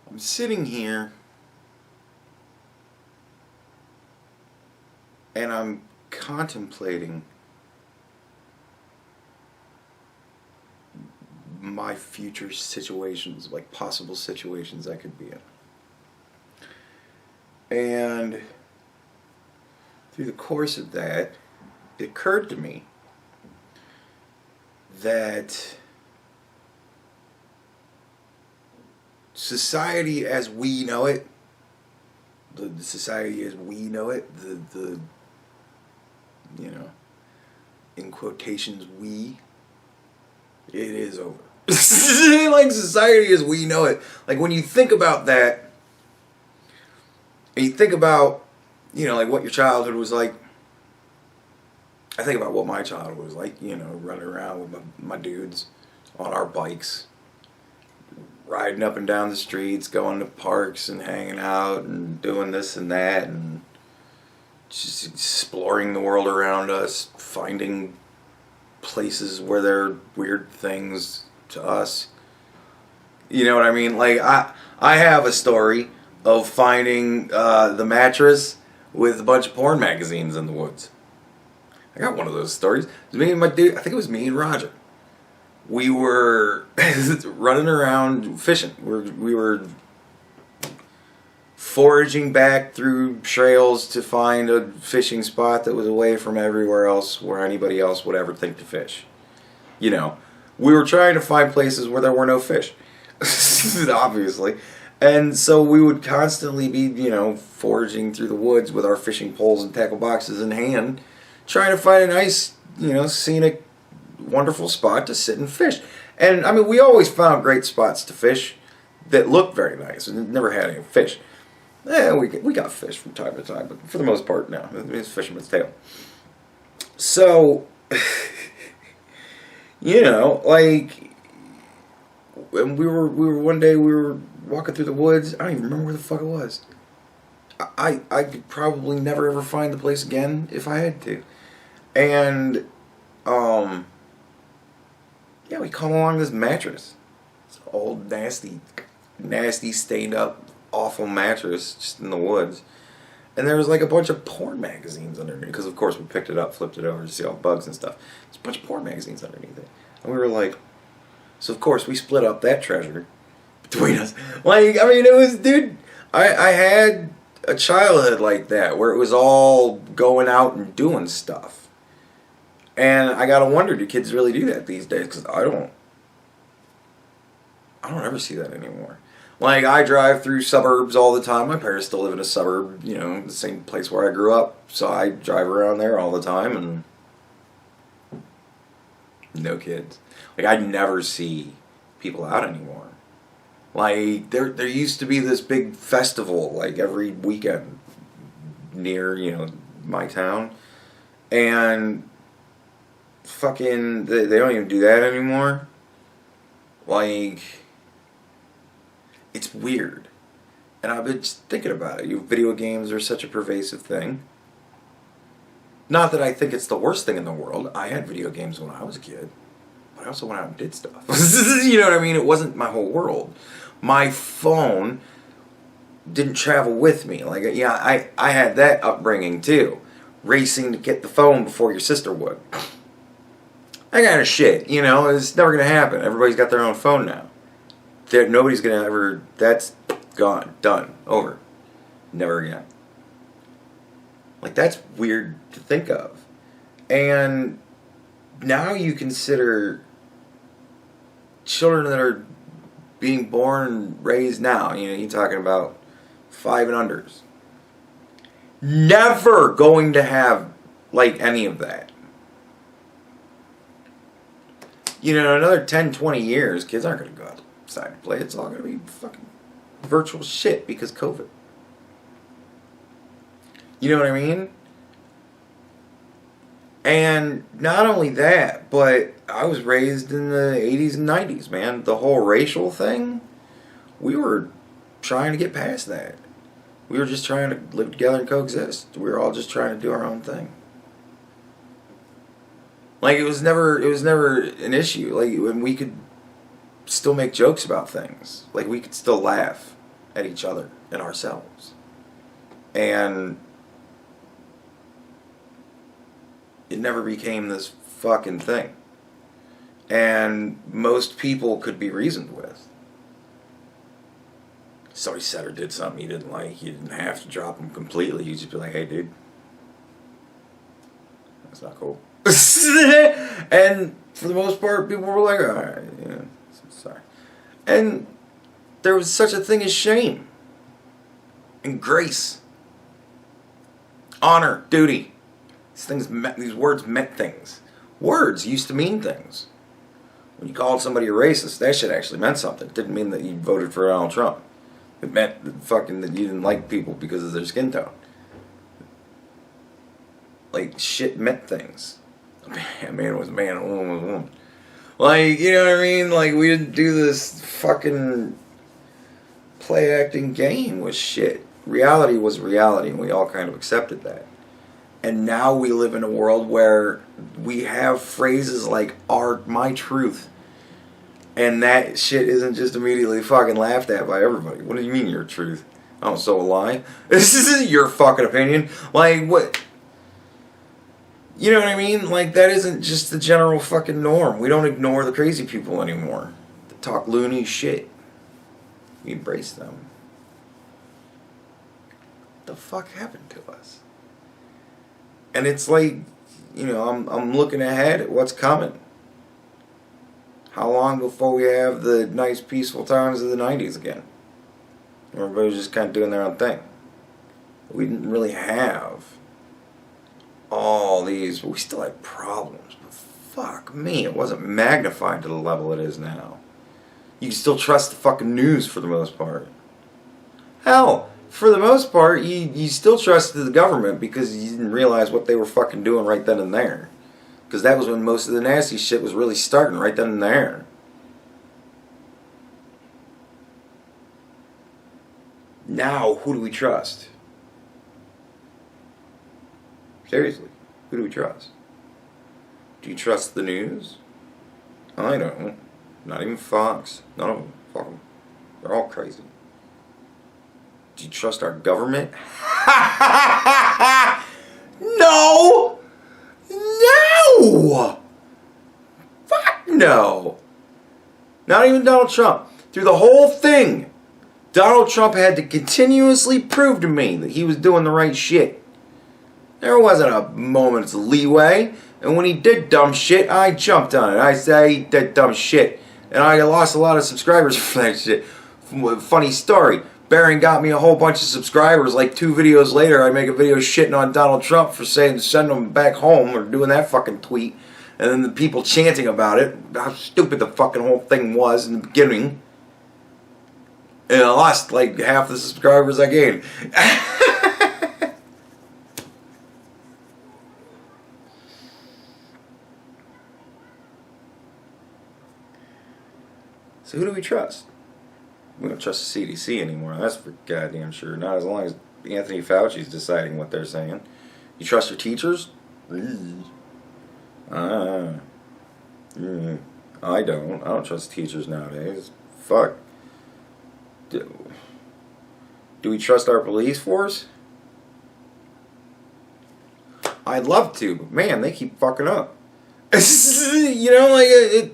I'm sitting here and I'm contemplating my future situations, like possible situations I could be in. And through the course of that, it occurred to me that society as we know it, the society as we know it, the you know, in quotations, it is over. Like society as we know it. Like when you think about that, and you think about, like what your childhood was like. I think about what my childhood was like, running around with my dudes on our bikes, riding up and down the streets, going to parks and hanging out and doing this and that and just exploring the world around us, finding places where there are weird things to us. You know what I mean? Like I have a story of finding the mattress with a bunch of porn magazines in the woods. I got one of those stories. It was me and my dude. I think it was me and Roger. We were running around fishing. We were foraging back through trails to find a fishing spot that was away from everywhere else where anybody else would ever think to fish. We were trying to find places where there were no fish, obviously. And so we would constantly be, foraging through the woods with our fishing poles and tackle boxes in hand, trying to find a nice, scenic, wonderful spot to sit and fish. And, I mean, we always found great spots to fish that looked very nice. We never had any fish. We got fish from time to time, but for the most part, no. It's fisherman's tale. So, when we were one day, we were walking through the woods. I don't even remember where the fuck it was. I could probably never ever find the place again if I had to. And, we come along this mattress. This old, nasty, stained up, awful mattress just in the woods. And there was like a bunch of porn magazines underneath. Because, of course, we picked it up, flipped it over to see all the bugs and stuff. There's a bunch of porn magazines underneath it. And we were like, so of course we split up that treasure between us. It was, dude, I had a childhood like that where it was all going out and doing stuff. And I gotta wonder, do kids really do that these days? Because I don't ever see that anymore. Like, I drive through suburbs all the time. My parents still live in a suburb, the same place where I grew up. So I drive around there all the time and no kids. Like, I never see people out anymore. Like, there used to be this big festival, like, every weekend near, my town. And fucking, they don't even do that anymore. Like, it's weird. And I've been just thinking about it. Video games are such a pervasive thing. Not that I think it's the worst thing in the world. I had video games when I was a kid. But I also went out and did stuff. You know what I mean? It wasn't my whole world. My phone didn't travel with me. Like, I had that upbringing too. Racing to get the phone before your sister would. That kind of shit, it's never going to happen. Everybody's got their own phone now. Nobody's going to ever, that's gone, done, over. Never again. Like, that's weird to think of. And now you consider children that are being born and raised now, you're talking about 5 and unders. Never going to have, like, any of that. In another 10, 20 years, kids aren't going to go outside to play. It's all going to be fucking virtual shit because COVID. You know what I mean? And not only that, but I was raised in the 80s and 90s, man. The whole racial thing, we were trying to get past that. We were just trying to live together and coexist. We were all just trying to do our own thing. Like, it was never an issue. Like, when we could still make jokes about things. Like, we could still laugh. at each other and ourselves. And it never became this fucking thing. And most people could be reasoned with. Somebody said or did something you didn't like, you didn't have to drop them completely. You just be like, hey, dude, that's not cool. And for the most part, people were like, all right, yeah, sorry. And there was such a thing as shame and grace, honor, duty. These words meant things. Words used to mean things. When you called somebody a racist, that shit actually meant something. It didn't mean that you voted for Donald Trump. It meant that you didn't like people because of their skin tone. Like, shit meant things. A man was a man, a woman was a woman. Like, you know what I mean? Like, we didn't do this fucking play acting game with shit. Reality was reality, and we all kind of accepted that. And now we live in a world where we have phrases like my truth. And that shit isn't just immediately fucking laughed at by everybody. What do you mean your truth? Oh, so a lie? This isn't your fucking opinion. Like, what? You know what I mean? Like, that isn't just the general fucking norm. We don't ignore the crazy people anymore that talk loony shit. We embrace them. What the fuck happened to us? And it's like, you know, I'm looking ahead at what's coming. How long before we have the nice peaceful times of the 90s again? Everybody was just kind of doing their own thing. We didn't really have all these, we still had problems, but fuck me, it wasn't magnified to the level it is now. You can still trust the fucking news for the most part. Hell, for the most part, you still trusted the government because you didn't realize what they were fucking doing right then and there. Because that was when most of the nasty shit was really starting, right then and there. Now, who do we trust? Seriously, who do we trust? Do you trust the news? I don't. Not even Fox. None of them. Fuck them. They're all crazy. Do you trust our government? No! No! Fuck no! Not even Donald Trump. Through the whole thing, Donald Trump had to continuously prove to me that he was doing the right shit. There wasn't a moment's leeway. And when he did dumb shit, I jumped on it. I said he did dumb shit. And I lost a lot of subscribers for that shit. Funny story. Barron got me a whole bunch of subscribers. Like 2 videos later, I make a video shitting on Donald Trump for saying send him back home or doing that fucking tweet. And then the people chanting about it, how stupid the fucking whole thing was in the beginning. And I lost like half the subscribers I gained. So who do we trust? We don't trust the CDC anymore. That's for goddamn sure. Not as long as Anthony Fauci's deciding what they're saying. You trust your teachers? I don't. I don't trust teachers nowadays. Fuck. Do we trust our police force? I'd love to, but man, they keep fucking up. You know, like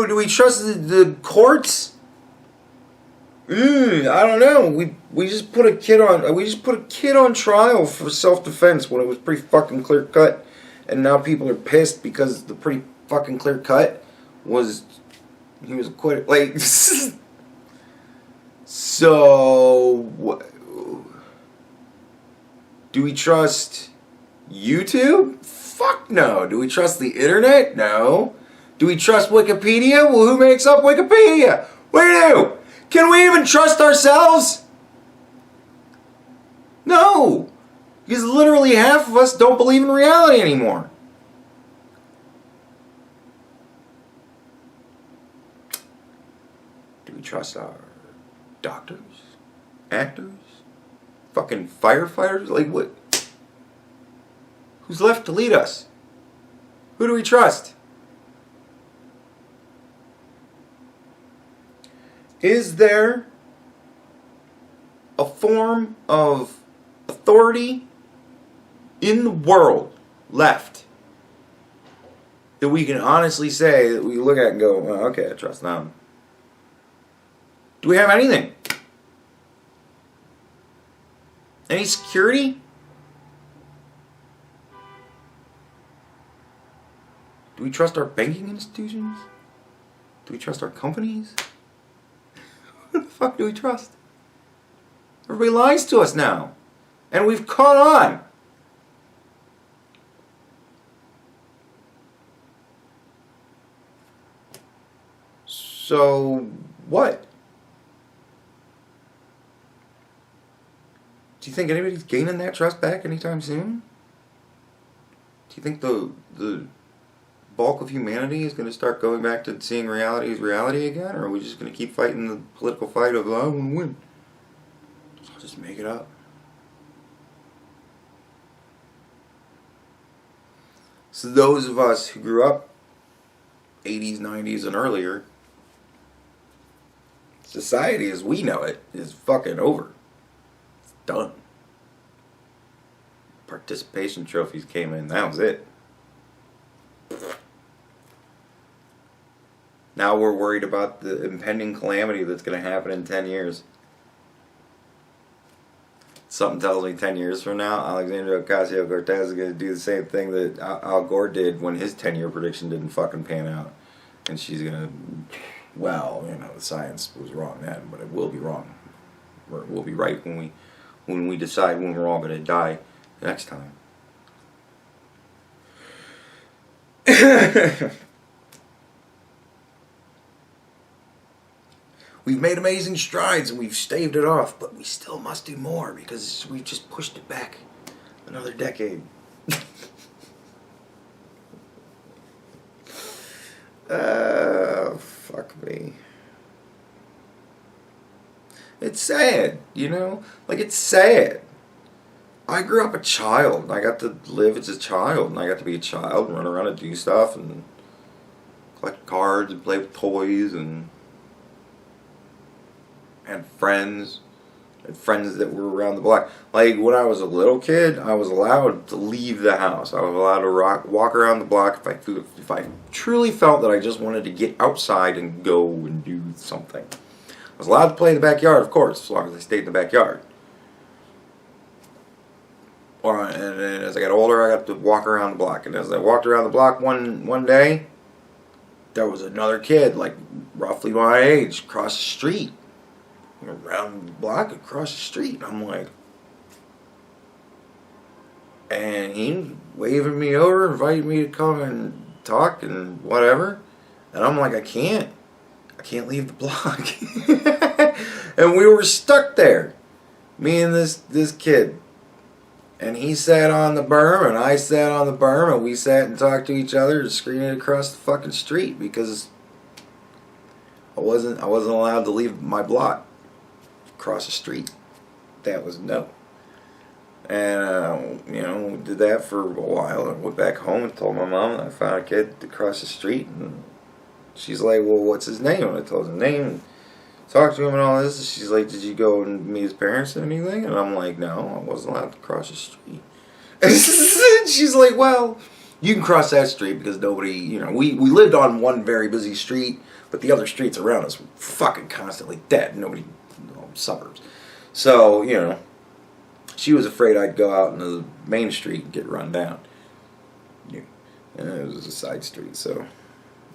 do we trust the courts? I don't know. We just put a kid on trial for self-defense when it was pretty fucking clear cut, and now people are pissed because the pretty fucking clear cut was he was acquitted. Like, so do we trust YouTube? Fuck no. Do we trust the internet? No. Do we trust Wikipedia? Well, who makes up Wikipedia? We do. Can we even trust ourselves? No. Because literally half of us don't believe in reality anymore. Do we trust our doctors? Actors? Fucking firefighters? Like what? Who's left to lead us? Who do we trust? Is there a form of authority in the world left that we can honestly say that we look at and go, well, okay, I trust them? Do we have anything? Any security? Do we trust our banking institutions? Do we trust our companies? What the fuck do we trust? Everybody lies to us now. And we've caught on. So, what? Do you think anybody's gaining that trust back anytime soon? Do you think the bulk of humanity is going to start going back to seeing reality as reality again? Or are we just going to keep fighting the political fight of, I want to win? So I'll just make it up. So those of us who grew up 80s, 90s, and earlier, society as we know it is fucking over. It's done. Participation trophies came in. That was it. Now we're worried about the impending calamity that's going to happen in 10 years. Something tells me 10 years from now, Alexandria Ocasio-Cortez is going to do the same thing that Al Gore did when his 10-year prediction didn't fucking pan out. And she's going to, well, you know, the science was wrong then, but it will be wrong. Or we'll be right when we decide when we're all going to die next time. We've made amazing strides and we've staved it off, but we still must do more because we've just pushed it back another decade. Fuck me. It's sad, you know? Like, it's sad. I grew up a child. I got to live as a child, and I got to be a child and run around and do stuff and collect cards and play with toys and had friends that were around the block. Like, when I was a little kid, I was allowed to leave the house. I was allowed to walk around the block if I truly felt that I just wanted to get outside and go and do something. I was allowed to play in the backyard, of course, as long as I stayed in the backyard. And then as I got older, I got to walk around the block. And as I walked around the block one day, there was another kid, like roughly my age, across the street. Around the block, across the street. I'm like, and he waving me over, inviting me to come and talk and whatever. And I'm like, I can't leave the block. And we were stuck there, me and this kid. And he sat on the berm, and I sat on the berm, and we sat and talked to each other, screaming across the fucking street because I wasn't allowed to leave my block. Across the street. That was no. And you know, did that for a while. I went back home and told my mom that I found a kid across the street, and she's like, well, what's his name? And I told her his name and talked to him and all this. And she's like, did you go and meet his parents or anything? And I'm like, no, I wasn't allowed to cross the street. And she's like, well, you can cross that street because nobody, you know, we lived on one very busy street, but the other streets around us were fucking constantly dead. Nobody, suburbs. So, you know, she was afraid I'd go out into the main street and get run down. And it was a side street, so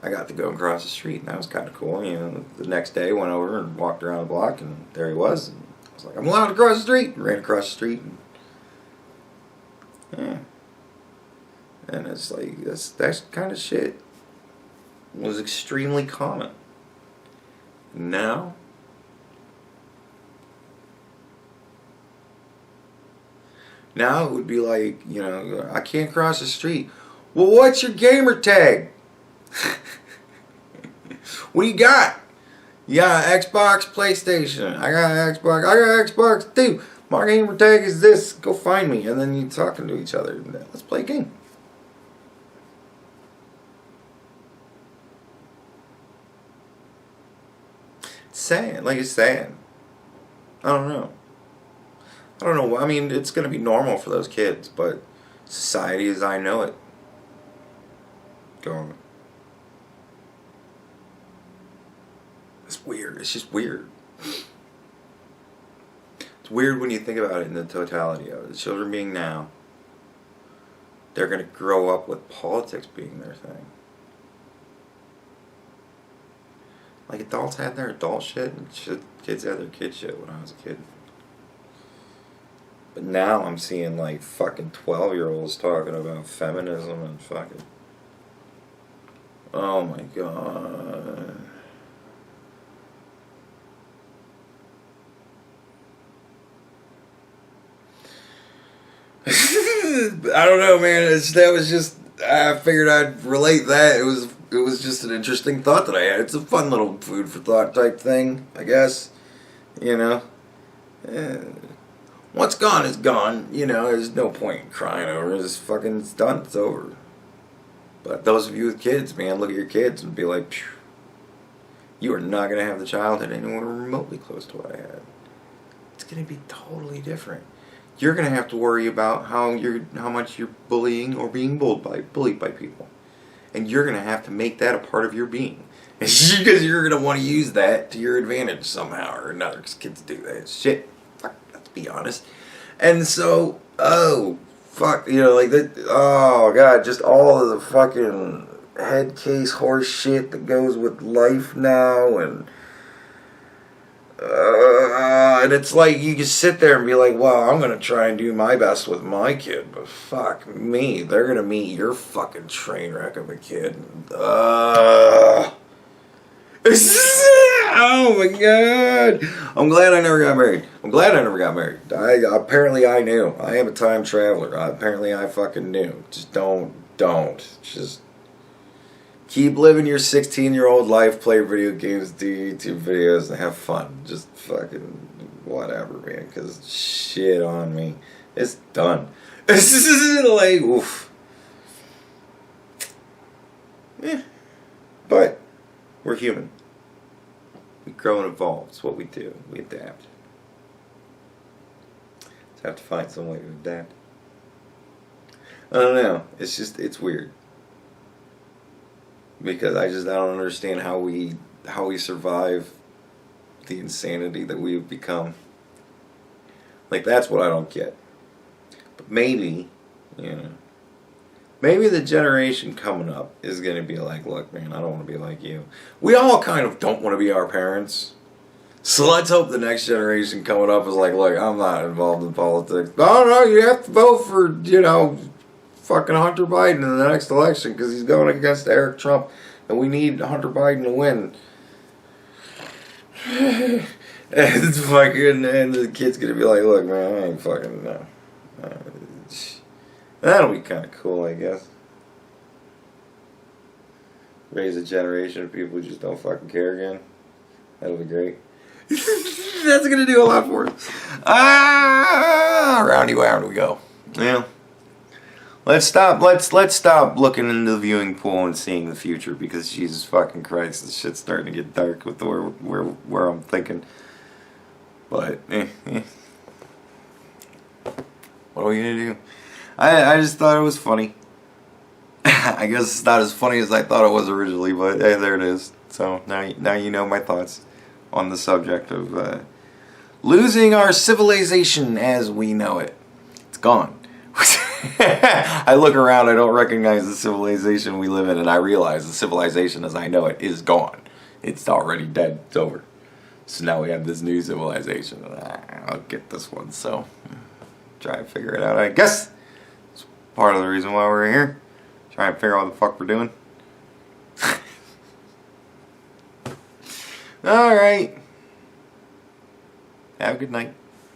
I got to go across the street, and that was kind of cool. You know, the next day went over and walked around the block, and there he was. And I was like, I'm allowed to cross the street. And ran across the street. And, yeah. And it's like, that kind of shit was extremely common. Now it would be like, you know, I can't cross the street. Well, what's your gamer tag? What do you got? You got Xbox, PlayStation. I got Xbox. I got Xbox too. My gamer tag is this. Go find me. And then you're talking to each other. Let's play a game. It's saying, like it's saying. I don't know. I don't know. I mean, it's going to be normal for those kids, but society as I know it, gone. It's weird. It's just weird. It's weird when you think about it in the totality of it. The children being now, they're going to grow up with politics being their thing. Like adults had their adult shit and kids had their kid shit when I was a kid. But now I'm seeing like fucking 12-year-olds talking about feminism and fucking... Oh my god. I don't know, man. That was just... I figured I'd relate that. It was just an interesting thought that I had. It's a fun little food for thought type thing, I guess. You know? What's gone is gone. You know, there's no point in crying over it. It's fucking... It's done. It's over. But those of you with kids, man, look at your kids and be like, phew, you are not going to have the childhood anywhere remotely close to what I had. It's going to be totally different. You're going to have to worry about how much you're bullying or being bullied by people. And you're going to have to make that a part of your being. Because you're going to want to use that to your advantage somehow or another. Because kids do that shit. Fuck, let's be honest. And so, oh, fuck, you know, like that, oh god, just all of the fucking head case horse shit that goes with life now, and it's like you can sit there and be like, well, I'm gonna try and do my best with my kid, but fuck me, they're gonna meet your fucking train wreck of a kid. Oh my god! I'm glad I never got married. Apparently I knew. I am a time traveler. Apparently I fucking knew. Just don't. Just keep living your 16-year-old life, play video games, do YouTube videos, and have fun. Just fucking whatever, man. Because shit on me. It's done. This is like, oof. Yeah. But we're human. We grow and evolve. It's what we do. We adapt. Just have to find some way to adapt. I don't know. It's just, it's weird. Because I don't understand how we survive the insanity that we have become. Like, that's what I don't get. But maybe, you know, maybe the generation coming up is going to be like, look, man, I don't want to be like you. We all kind of don't want to be our parents. So let's hope the next generation coming up is like, look, I'm not involved in politics. No, you have to vote for, you know, fucking Hunter Biden in the next election because he's going against Eric Trump. And we need Hunter Biden to win. And it's fucking, and the kid's going to be like, look, man, I ain't fucking, no. That'll be kind of cool, I guess. Raise a generation of people who just don't fucking care again. That'll be great. That's going to do a lot for us. Roundy round we go. Yeah. Let's stop looking into the viewing pool and seeing the future because Jesus fucking Christ, this shit's starting to get dark with where I'm thinking. But, what are we going to do? I just thought it was funny. I guess it's not as funny as I thought it was originally, but hey, there it is. So now you know my thoughts on the subject of losing our civilization as we know it. It's gone. I look around, I don't recognize the civilization we live in, and I realize the civilization as I know it is gone. It's already dead. It's over. So now we have this new civilization. I'll get this one, so try and figure it out, I guess. It's part of the reason why we're here. Try and figure out what the fuck we're doing. Alright. Have a good night.